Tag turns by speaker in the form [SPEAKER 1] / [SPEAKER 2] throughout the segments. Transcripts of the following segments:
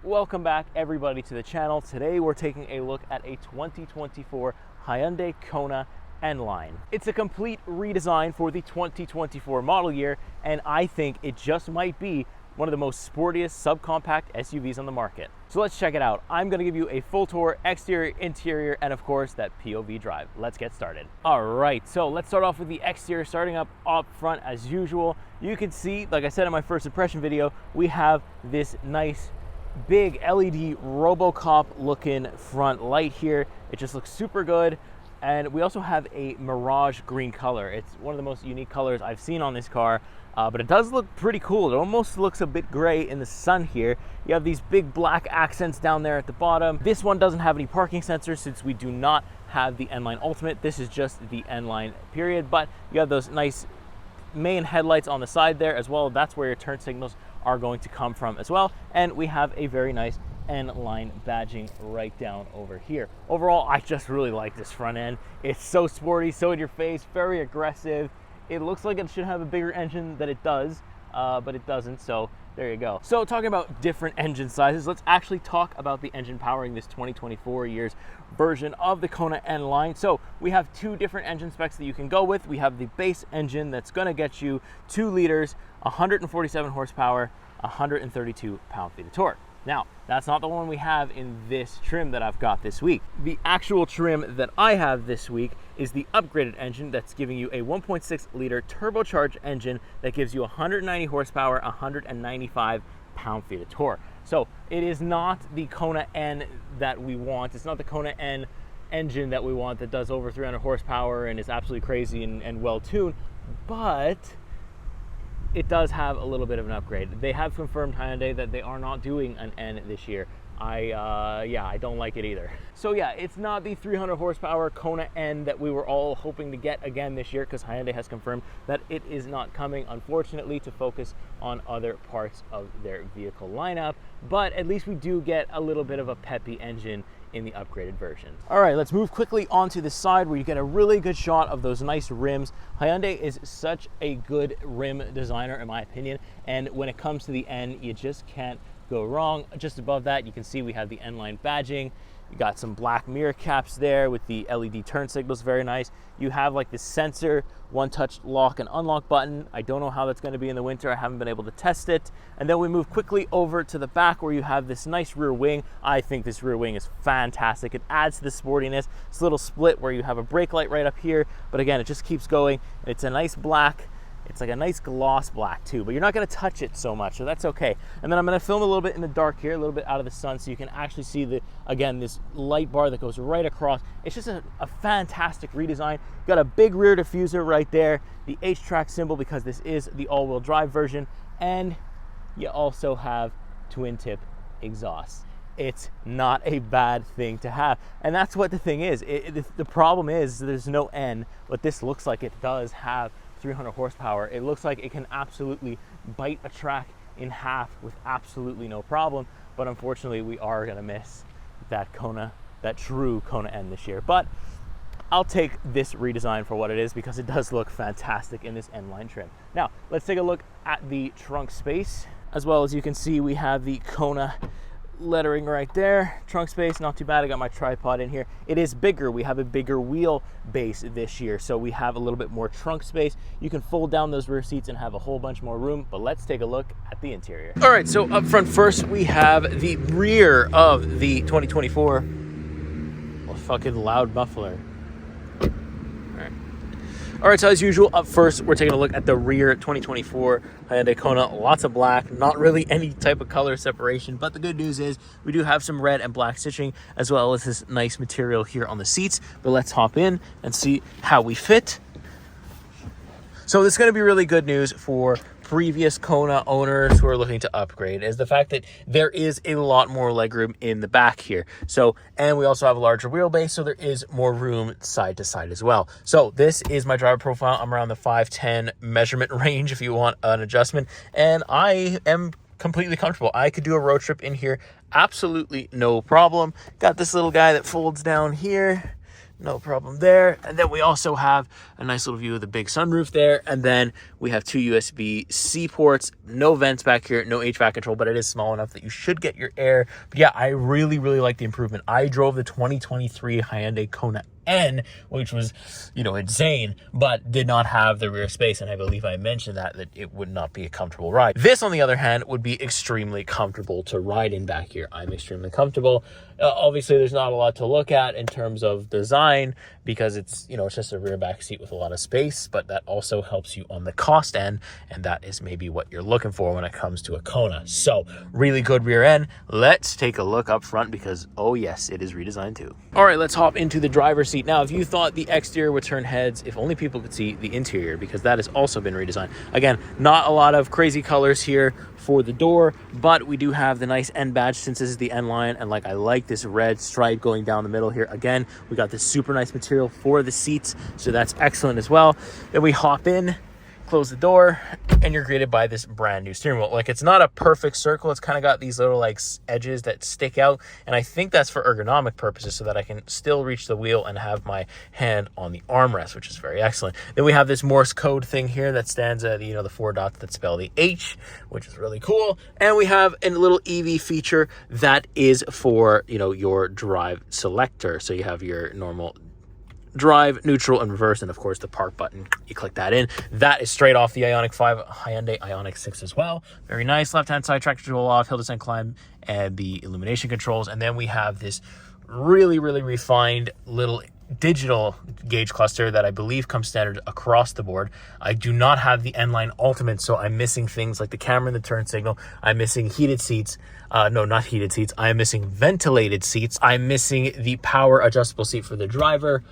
[SPEAKER 1] Welcome back everybody to the channel. Today we're taking a look at a 2024 Hyundai Kona N-Line. It's a complete redesign for the 2024 model year, and I think it just might be one of the most sportiest subcompact SUVs on the market. So let's check it out. I'm gonna give you a full tour, exterior, interior, and of course that POV drive. Let's get started. All right, so let's start off with the exterior, starting up front as usual. You can see, like I said in my first impression video, we have this nice big LED RoboCop looking front light here. It just looks super good. And we also have a Mirage green color. It's one of the most unique colors I've seen on this car, but it does look pretty cool. It almost looks a bit gray in the sun here. You have these big black accents down there at the bottom. This one doesn't have any parking sensors since we do not have the N-Line Ultimate. This is just the N-Line period, but you have those nice main headlights on the side there as well. That's where your turn signals are going to come from as well. And we have a very nice N-Line badging right down over here. Overall, I just really like this front end. It's so sporty, so in your face, very aggressive. It looks like it should have a bigger engine than it does, but it doesn't, so there you go. So talking about different engine sizes, let's actually talk about the engine powering this 2024 year's version of the Kona N-Line. So we have two different engine specs that you can go with. We have the base engine that's gonna get you 2 liters, 147 horsepower, 132 pound-feet of torque. Now, that's not the one we have in this trim that I've got this week. The actual trim that I have this week is the upgraded engine that's giving you a 1.6 liter turbocharged engine that gives you 190 horsepower, 195 pound-feet of torque. So it is not the Kona N that we want. It's not the Kona N engine that we want that does over 300 horsepower and is absolutely crazy and well-tuned, but it does have a little bit of an upgrade. They have confirmed, Hyundai, that they are not doing an N this year. I don't like it either. So yeah, it's not the 300 horsepower Kona N that we were all hoping to get again this year, because Hyundai has confirmed that it is not coming, unfortunately, to focus on other parts of their vehicle lineup. But at least we do get a little bit of a peppy engine in the upgraded version. All right, let's move quickly onto the side where you get a really good shot of those nice rims. Hyundai is such a good rim designer, in my opinion, and when it comes to the N, you just can't go wrong. Just above that, you can see we have the N-Line badging. You got some black mirror caps there with the LED turn signals, very nice. You have like this sensor, one-touch lock and unlock button. I don't know how that's going to be in the winter. I haven't been able to test it. And then we move quickly over to the back where you have this nice rear wing. I think this rear wing is fantastic. It adds to the sportiness. It's a little split where you have a brake light right up here, but again, it just keeps going. It's a nice black. It's like a nice gloss black too, but you're not gonna touch it so much, so that's okay. And then I'm gonna film a little bit in the dark here, a little bit out of the sun, so you can actually see again, this light bar that goes right across. It's just a fantastic redesign. Got a big rear diffuser right there, the H-Track symbol because this is the all-wheel drive version, and you also have twin tip exhaust. It's not a bad thing to have, and that's what the thing is. The problem is there's no N, but this looks like it does have 300 horsepower. It looks like it can absolutely bite a track in half with absolutely no problem, but unfortunately we are gonna miss that true Kona N this year. But I'll take this redesign for what it is because it does look fantastic in this N-Line trim. Now, let's take a look at the trunk space. As well, as you can see, we have the Kona lettering right there. Trunk space, not too bad. I got my tripod in here. It is bigger. We have a bigger wheel base this year, so we have a little bit more trunk space. You can fold down those rear seats and have a whole bunch more room, but let's take a look at the interior. All right, so up front first, we have the rear of the 2024. Well, fucking loud muffler. All right, so as usual, up first, we're taking a look at the rear 2024 Hyundai Kona. Lots of black, not really any type of color separation, but the good news is we do have some red and black stitching, as well as this nice material here on the seats. But let's hop in and see how we fit. So this is gonna be really good news for previous Kona owners who are looking to upgrade, is the fact that there is a lot more legroom in the back here. So, and we also have a larger wheelbase, so there is more room side to side as well. So this is my driver profile. I'm around the 5'10" measurement range if you want an adjustment, and I am completely comfortable. I could do a road trip in here absolutely no problem. Got this little guy that folds down here. No problem there. And then we also have a nice little view of the big sunroof there. And then we have 2 USB-C ports, no vents back here, no HVAC control, but it is small enough that you should get your air. But yeah, I really, really like the improvement. I drove the 2023 Hyundai Kona N, which was, insane, but did not have the rear space. And I believe I mentioned that it would not be a comfortable ride. This, on the other hand, would be extremely comfortable to ride in back here. I'm extremely comfortable. Obviously, there's not a lot to look at in terms of design because it's just a rear back seat with a lot of space, but that also helps you on the cost end, and that is maybe what you're looking for when it comes to a Kona. So really good rear end. Let's take a look up front because, oh yes, it is redesigned too. All right, let's hop into the driver's seat. Now, if you thought the exterior would turn heads, if only people could see the interior, because that has also been redesigned. Again, not a lot of crazy colors here for the door, but we do have the nice N badge since this is the N-Line, and I like this red stripe going down the middle here. Again, we got this super nice material for the seats, so that's excellent as well. Then we hop in, close the door, and you're greeted by this brand new steering wheel. It's not a perfect circle. It's kind of got these little edges that stick out, and I think that's for ergonomic purposes so that I can still reach the wheel and have my hand on the armrest, which is very excellent. Then we have this Morse code thing here that stands at the 4 dots that spell the H, which is really cool. And we have a little EV feature that is for your drive selector. So you have your normal drive, neutral, and reverse, and of course the park button, you click that in. That is straight off the Ioniq 5 Hyundai Ioniq 6 as well. Very nice. Left hand side traction control off, hill descent climb, and the illumination controls. And then we have this really, really refined little digital gauge cluster that I believe comes standard across the board. I do not have the N-Line Ultimate, so I'm missing things like the camera and the turn signal. I'm missing heated seats. No, not heated seats. I am missing ventilated seats. I'm missing the power adjustable seat for the driver.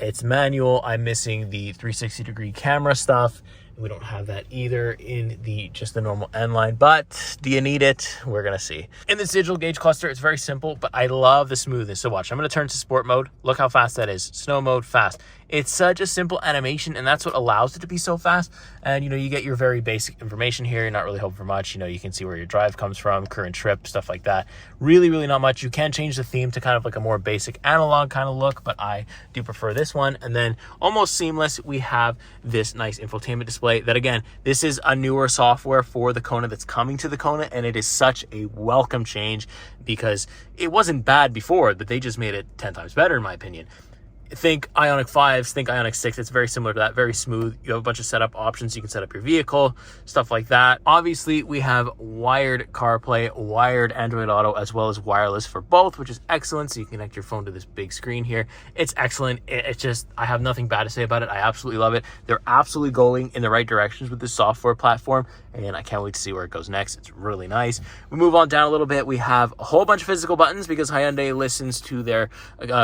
[SPEAKER 1] It's manual. I'm missing the 360-degree camera stuff. We don't have that either in just the normal N-Line, but do you need it? We're gonna see. In this digital gauge cluster, it's very simple, but I love the smoothness. So watch, I'm gonna turn to sport mode. Look how fast that is. Snow mode, fast. It's such a simple animation, and that's what allows it to be so fast. And you get your very basic information here. You're not really hoping for much. You can see where your drive comes from, current trip, stuff like that. Really, really not much. You can change the theme to kind of a more basic analog kind of look, but I do prefer this one. And then almost seamless, we have this nice infotainment display that, again, this is a newer software for the Kona that's coming to the Kona, and it is such a welcome change because it wasn't bad before, but they just made it 10 times better in my opinion. Think Ioniq 5s, think Ioniq 6. It's very similar to that, very smooth. You have a bunch of setup options. You can set up your vehicle, stuff like that. Obviously, we have wired CarPlay, wired Android Auto, as well as wireless for both, which is excellent. So you can connect your phone to this big screen here. It's excellent. It's just, I have nothing bad to say about it. I absolutely love it. They're absolutely going in the right directions with this software platform, and I can't wait to see where it goes next. It's really nice. We move on down a little bit. We have a whole bunch of physical buttons because Hyundai listens to their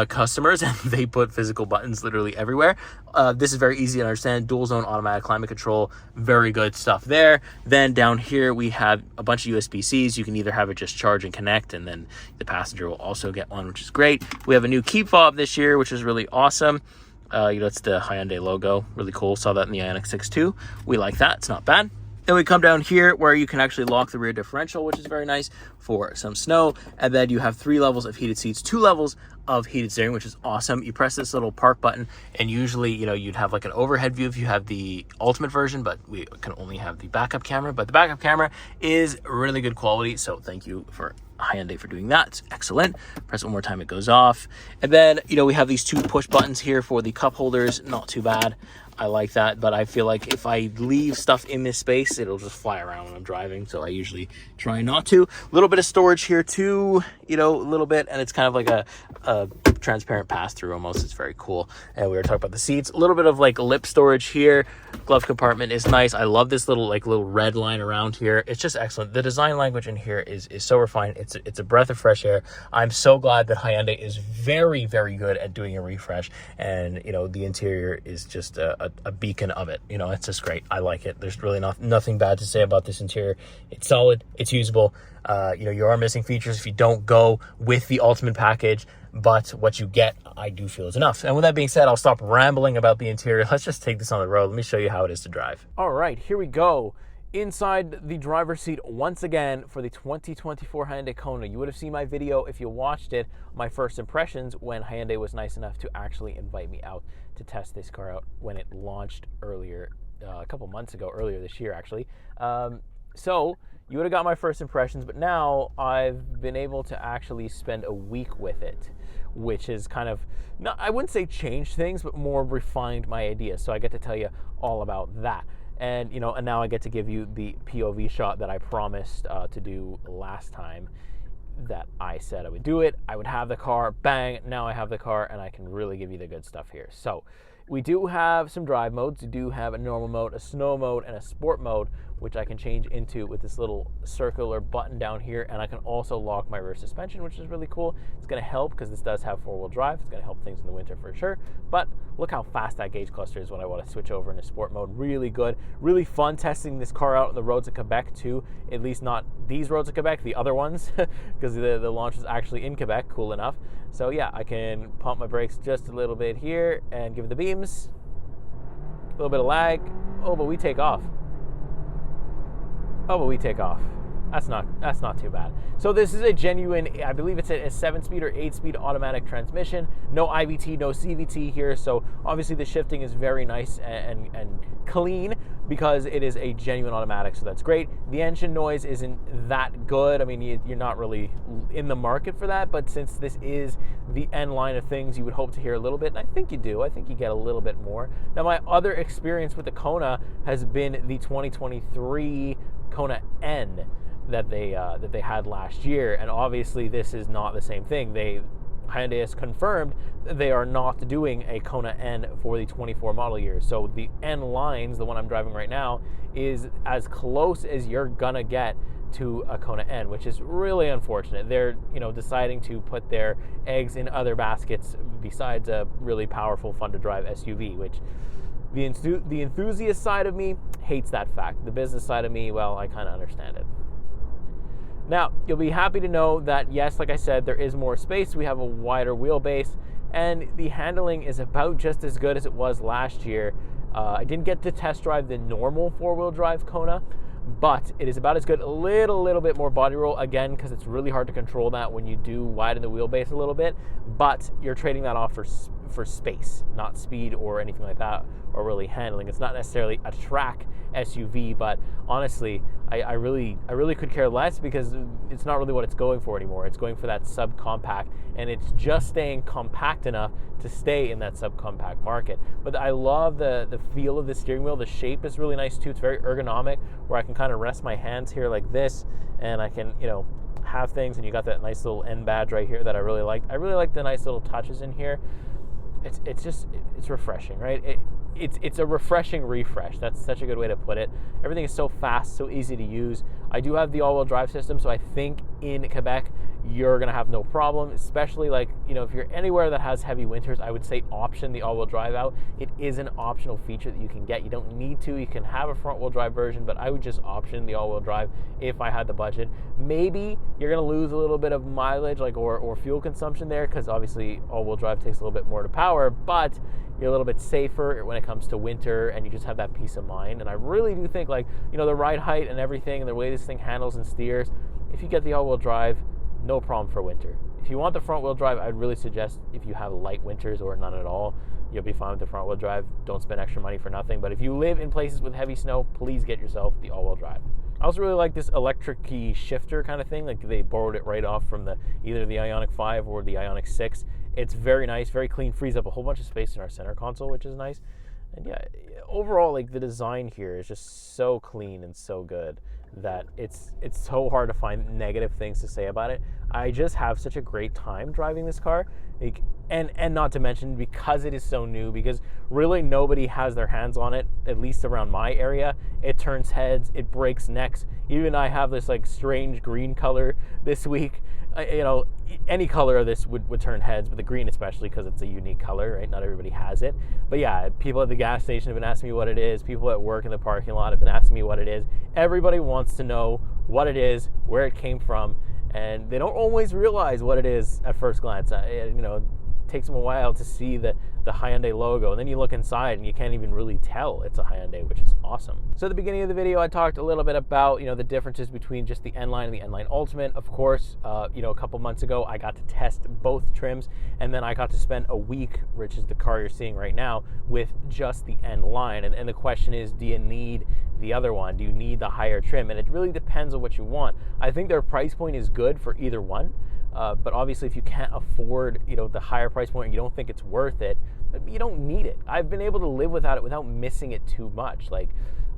[SPEAKER 1] customers, and they put physical buttons literally everywhere. This is very easy to understand. Dual zone automatic climate control, very good stuff there. Then down here we have a bunch of USB-Cs. You can either have it just charge and connect, and then the passenger will also get one, which is great. We have a new key fob this year, which is really awesome. It's the Hyundai logo, really cool. Saw that in the Ioniq 6 too. We like that. It's not bad. Then we come down here where you can actually lock the rear differential, which is very nice for some snow. And then you have 3 levels of heated seats, 2 levels of heated steering, which is awesome. You press this little park button, and usually, you'd have an overhead view if you have the ultimate version, but we can only have the backup camera. But the backup camera is really good quality, so thank you for Hyundai for doing that. It's excellent. Press it one more time, it goes off. And then, we have these 2 push buttons here for the cup holders. Not too bad. I like that, but I feel like if I leave stuff in this space, it'll just fly around when I'm driving, so I usually try not to. A little bit of storage here too, a little bit, and it's kind of like a transparent pass-through almost. It's very cool. And we were talking about the seats. A little bit of lip storage here. Glove compartment is nice. I love this little red line around here. It's just excellent. The design language in here is so refined. It's a breath of fresh air. I'm so glad that Hyundai is very, very good at doing a refresh, and the interior is just a beacon of it. It's just great. I like it. There's really nothing bad to say about this interior. It's solid. It's usable. You are missing features if you don't go with the ultimate package, but what you get, I do feel is enough. And with that being said, I'll stop rambling about the interior. Let's just take this on the road. Let me show you how it is to drive. All right, here we go. Inside the driver's seat once again for the 2024 Hyundai Kona. You would have seen my video if you watched it, my first impressions, when Hyundai was nice enough to actually invite me out to test this car out when it launched earlier, a couple months ago, earlier this year actually. So you would have got my first impressions, but now I've been able to actually spend a week with it, which is kind of, not, I wouldn't say changed things, but more refined my ideas. So I get to tell you all about that. And, you know, and now I get to give you the POV shot that I promised to do last time that I said I would do it. I would have the car, bang, now I have the car, and I can really give you the good stuff here. So we do have some drive modes. We do have a normal mode, a snow mode, and a sport mode, which I can change into with this little circular button down here, and I can also lock my rear suspension, which is really cool. It's going to help because this does have four-wheel drive. It's going to help things in the winter for sure, but look how fast that gauge cluster is when I want to switch over into sport mode. Really good, really fun testing this car out on the roads of Quebec too, at least not these roads of Quebec, the other ones, because the launch is actually in Quebec, cool enough. So yeah, I can pump my brakes just a little bit here and give it the beams. A little bit of lag. Oh, but we take off. Oh, but we take off. That's not too bad. So this is a genuine, I believe it's a 7-speed or 8-speed automatic transmission. No IVT, no CVT here. So obviously the shifting is very nice and clean because it is a genuine automatic. So that's great. The engine noise isn't that good. I mean, you're not really in the market for that, but since this is the N-Line of things, you would hope to hear a little bit, and I think you do. I think you get a little bit more. Now, my other experience with the Kona has been the 2023 Kona N that they had last year, and obviously this is not the same thing. Hyundai has confirmed that they are not doing a Kona N for the 24 model year. So the N-Lines, the one I'm driving right now, is as close as you're gonna get to a Kona N, which is really unfortunate. They're, you know, deciding to put their eggs in other baskets besides a really powerful, fun to drive SUV, which the enthusiast side of me hates that fact. The business side of me, well, I kind of understand it. Now, you'll be happy to know that, yes, like I said, there is more space. We have a wider wheelbase, and the handling is about just as good as it was last year. I didn't get to test drive the normal four-wheel drive Kona, but it is about as good. A little bit more body roll, again, because it's really hard to control that when you do widen the wheelbase a little bit, but you're trading that off for space, not speed or anything like that, or really handling. It's not necessarily a track SUV, but honestly, I really could care less because it's not really what it's going for anymore. It's going for that subcompact, and it's just staying compact enough to stay in that subcompact market. But I love the feel of the steering wheel. The shape is really nice too. It's very ergonomic, where I can kind of rest my hands here like this, and I can, you know, have things, and you got that nice little N badge right here that I really like. I really like the nice little touches in here. It's refreshing, right? It's a refreshing refresh. That's such a good way to put it. Everything is so fast, so easy to use. I do have the all-wheel drive system, so I think in Quebec you're gonna have no problem, especially, like, you know, if you're anywhere that has heavy winters, I would say option the all-wheel drive out. It is an optional feature that you can get. You don't need to. You can have a front-wheel drive version, but I would just option the all-wheel drive if I had the budget. Maybe you're gonna lose a little bit of mileage, like, or fuel consumption there, because obviously all-wheel drive takes a little bit more to power, but you're a little bit safer when it comes to winter, and you just have that peace of mind. And I really do think, like, you know, the ride height and everything, and the way this thing handles and steers, if you get the all-wheel drive, no problem for winter. If you want the front-wheel drive, I'd really suggest, if you have light winters or none at all, you'll be fine with the front-wheel drive. Don't spend extra money for nothing. But if you live in places with heavy snow, please get yourself the all-wheel drive. I also really like this electric key shifter kind of thing. Like, they borrowed it right off from either the Ioniq 5 or the Ioniq 6. It's very nice, very clean, frees up a whole bunch of space in our center console, which is nice. And yeah, overall, like, the design here is just so clean and so good that it's so hard to find negative things to say about it. I just have such a great time driving this car. Like, and not to mention, because it is so new, because really nobody has their hands on it, at least around my area. It turns heads, it breaks necks. Even I have this, like, strange green color this week. You know, any color of this would turn heads, but the green especially, because it's a unique color, right? Not everybody has it. But yeah, people at the gas station have been asking me what it is. People at work in the parking lot have been asking me what it is. Everybody wants to know what it is, where it came from, and they don't always realize what it is at first glance. You know, takes them a while to see the Hyundai logo, and then you look inside and you can't even really tell it's a Hyundai, which is awesome. So at the beginning of the video, I talked a little bit about, you know, the differences between just the N-Line and the N-Line Ultimate. Of course, you know, a couple months ago, I got to test both trims, and then I got to spend a week, which is the car you're seeing right now, with just the N-Line. And the question is, do you need the other one? Do you need the higher trim? And it really depends on what you want. I think their price point is good for either one. But obviously, if you can't afford, you know, the higher price point, and you don't think it's worth it, you don't need it. I've been able to live without it without missing it too much. Like,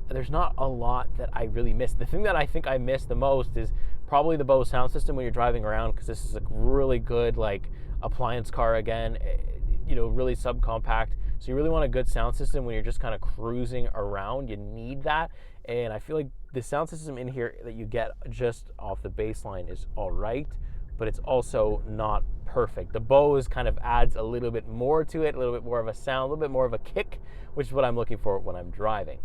[SPEAKER 1] there's not a lot that I really miss. The thing that I think I miss the most is probably the Bose sound system when you're driving around, because this is a really good, like, appliance car again, you know, really subcompact. So you really want a good sound system when you're just kind of cruising around. You need that. And I feel like the sound system in here that you get just off the baseline is all right, but it's also not perfect. The Bose kind of adds a little bit more to it, a little bit more of a sound, a little bit more of a kick, which is what I'm looking for when I'm driving.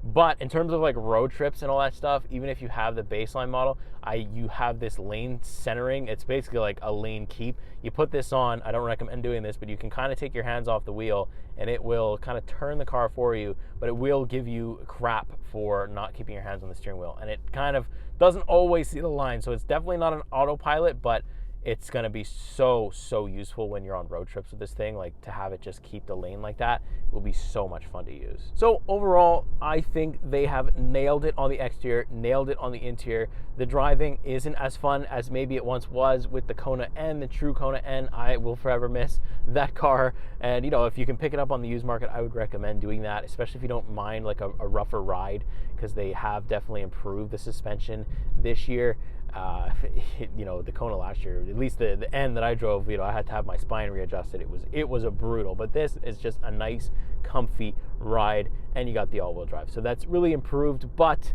[SPEAKER 1] But in terms of like road trips and all that stuff, even if you have the baseline model, you have this lane centering. It's basically like a lane keep. You put this on, I don't recommend doing this, but you can kind of take your hands off the wheel and it will kind of turn the car for you, but it will give you crap for not keeping your hands on the steering wheel. And it kind of doesn't always see the line. So it's definitely not an autopilot, but it's going to be so useful when you're on road trips with this thing. Like, to have it just keep the lane like that will be so much fun to use. So overall, I think they have nailed it on the exterior, nailed it on the interior. The driving isn't as fun as maybe it once was with the Kona N, the true Kona N. I will forever miss that car. And, you know, if you can pick it up on the used market, I would recommend doing that, especially if you don't mind like a rougher ride, because they have definitely improved the suspension this year. You know, the Kona last year, at least the N that I drove, you know, I had to have my spine readjusted. It was a brutal, but this is just a nice, comfy ride, and you got the all-wheel drive. So that's really improved. But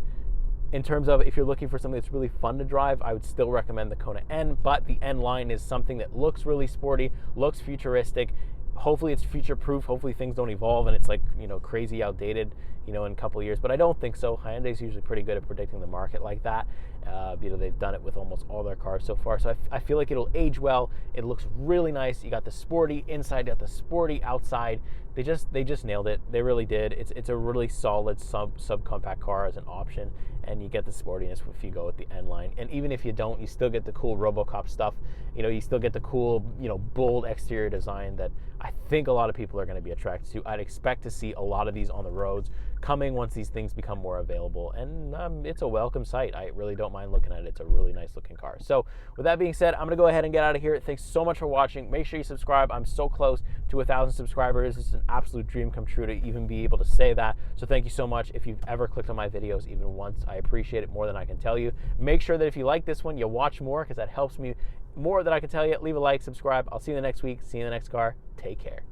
[SPEAKER 1] in terms of if you're looking for something that's really fun to drive, I would still recommend the Kona N. But the N-Line is something that looks really sporty, looks futuristic. Hopefully it's future-proof. Hopefully things don't evolve and it's like, you know, crazy outdated, you know, in a couple of years. But I don't think so. Hyundai's usually pretty good at predicting the market like that. You know, they've done it with almost all their cars so far. So I feel like it'll age well. It looks really nice. You got the sporty inside, you got the sporty outside. They just nailed it. They really did. It's a really solid subcompact car as an option, and you get the sportiness if you go with the N-Line. And even if you don't, you still get the cool RoboCop stuff. You know, you still get the cool, you know, bold exterior design that I think a lot of people are going to be attracted to. I'd expect to see a lot of these on the roads coming once these things become more available, and it's a welcome sight. I really don't mind looking at it. It's a really nice looking car. So with that being said, I'm gonna go ahead and get out of here. Thanks so much for watching. Make sure you subscribe. I'm so close to 1,000 subscribers. It's an absolute dream come true to even be able to say that. So thank you so much. If you've ever clicked on my videos even once, I appreciate it more than I can tell you. Make sure that if you like this one, you watch more, because that helps me more than I can tell you. Leave a like, subscribe. I'll see you the next week. See you in the next car. Take care.